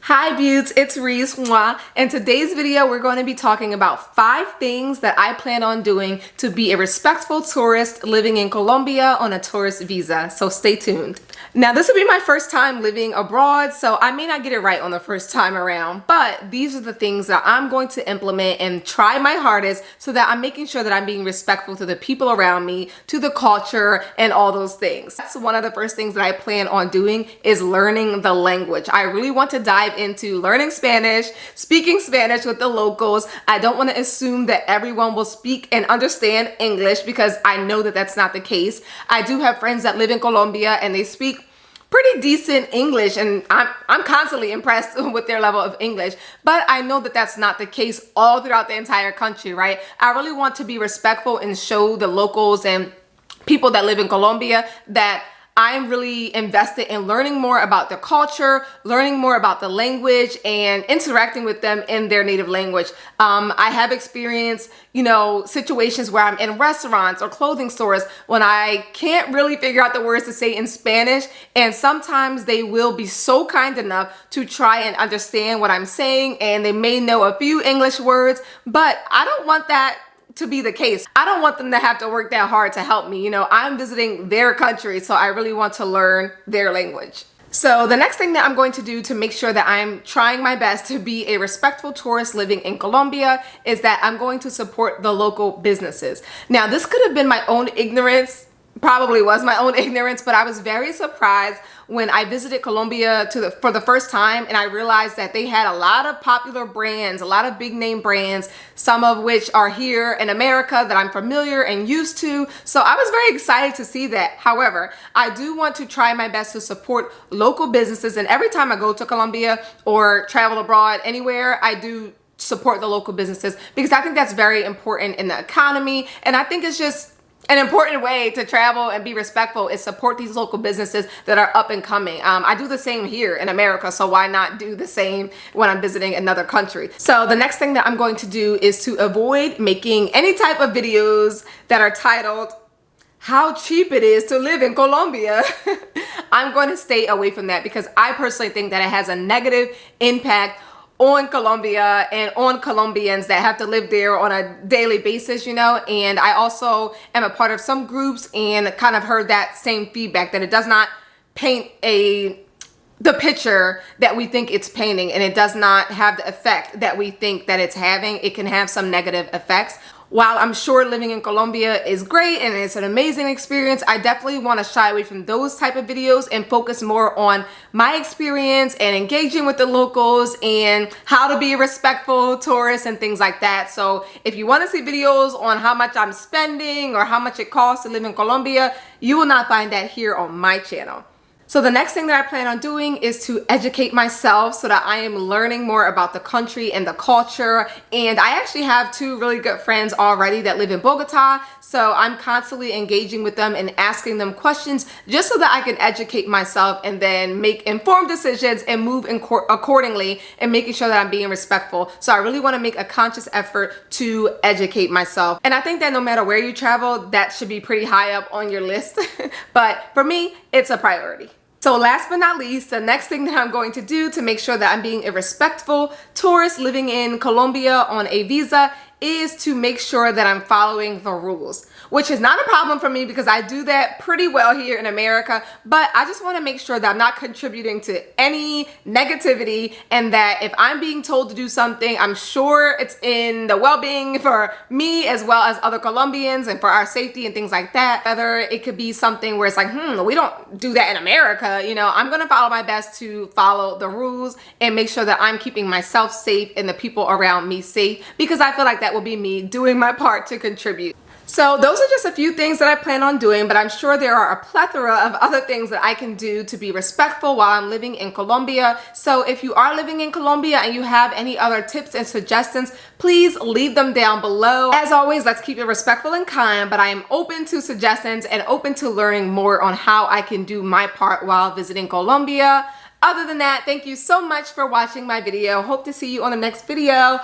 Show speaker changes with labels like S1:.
S1: Hi Buttes, it's Reese Mwah. In today's video, we're going to be talking about 5 things that I plan on doing to be a respectful tourist living in Colombia on a tourist visa, so stay tuned. Now this will be my first time living abroad, so I may not get it right on the first time around, but these are the things that I'm going to implement and try my hardest so that I'm making sure that I'm being respectful to the people around me, to the culture, and all those things. That's one of the first things that I plan on doing is learning the language. I really want to dive into learning Spanish, speaking Spanish with the locals. I don't want to assume that everyone will speak and understand English because I know that that's not the case. I do have friends that live in Colombia and they speak pretty decent English, and I'm constantly impressed with their level of English, but I know that that's not the case all throughout the entire country, right? I really want to be respectful and show the locals and people that live in Colombia that I'm really invested in learning more about their culture, learning more about the language, and interacting with them in their native language. I have experienced, situations where I'm in restaurants or clothing stores when I can't really figure out the words to say in Spanish, and sometimes they will be so kind enough to try and understand what I'm saying, and they may know a few English words, but I don't want that to be the case. I don't want them to have to work that hard to help me. I'm visiting their country, so I really want to learn their language. So the next thing that I'm going to do to make sure that I'm trying my best to be a respectful tourist living in Colombia is that I'm going to support the local businesses. Now, this could have been my own ignorance, probably was my own ignorance, but I was very surprised when I visited Colombia for the first time, and I realized that they had a lot of popular brands, a lot of big name brands, some of which are here in America that I'm familiar and used to. So I was very excited to see that. However, I do want to try my best to support local businesses, and every time I go to Colombia or travel abroad anywhere, I do support the local businesses because I think that's very important in the economy, and I think it's just an important way to travel and be respectful is support these local businesses that are up and coming. I do the same here in America, so why not do the same when I'm visiting another country? So the next thing that I'm going to do is to avoid making any type of videos that are titled how cheap it is to live in Colombia. I'm going to stay away from that because I personally think that it has a negative impact on Colombia and on Colombians that have to live there on a daily basis, and I also am a part of some groups and kind of heard that same feedback that it does not paint the picture that we think it's painting, and it does not have the effect that we think that it's having. It can have some negative effects. While I'm sure living in Colombia is great and it's an amazing experience, I definitely want to shy away from those type of videos and focus more on my experience and engaging with the locals and how to be a respectful tourist and things like that. So if you want to see videos on how much I'm spending or how much it costs to live in Colombia, you will not find that here on my channel. So the next thing that I plan on doing is to educate myself so that I am learning more about the country and the culture. And I actually have 2 really good friends already that live in Bogota. So I'm constantly engaging with them and asking them questions just so that I can educate myself and then make informed decisions and move accordingly and making sure that I'm being respectful. So I really want to make a conscious effort to educate myself. And I think that no matter where you travel, that should be pretty high up on your list. But for me, it's a priority. So last but not least, the next thing that I'm going to do to make sure that I'm being a respectful tourist living in Colombia on a visa is to make sure that I'm following the rules, which is not a problem for me because I do that pretty well here in America, but I just want to make sure that I'm not contributing to any negativity and that if I'm being told to do something, I'm sure it's in the well-being for me as well as other Colombians and for our safety and things like that. Whether it could be something where it's like, we don't do that in America, I'm going to follow my best to follow the rules and make sure that I'm keeping myself safe and the people around me safe because I feel like that will be me doing my part to contribute. So those are just a few things that I plan on doing, but I'm sure there are a plethora of other things that I can do to be respectful while I'm living in Colombia. So if you are living in Colombia and you have any other tips and suggestions, please leave them down below. As always, let's keep it respectful and kind, but I am open to suggestions and open to learning more on how I can do my part while visiting Colombia. Other than that, thank you so much for watching my video. Hope to see you on the next video.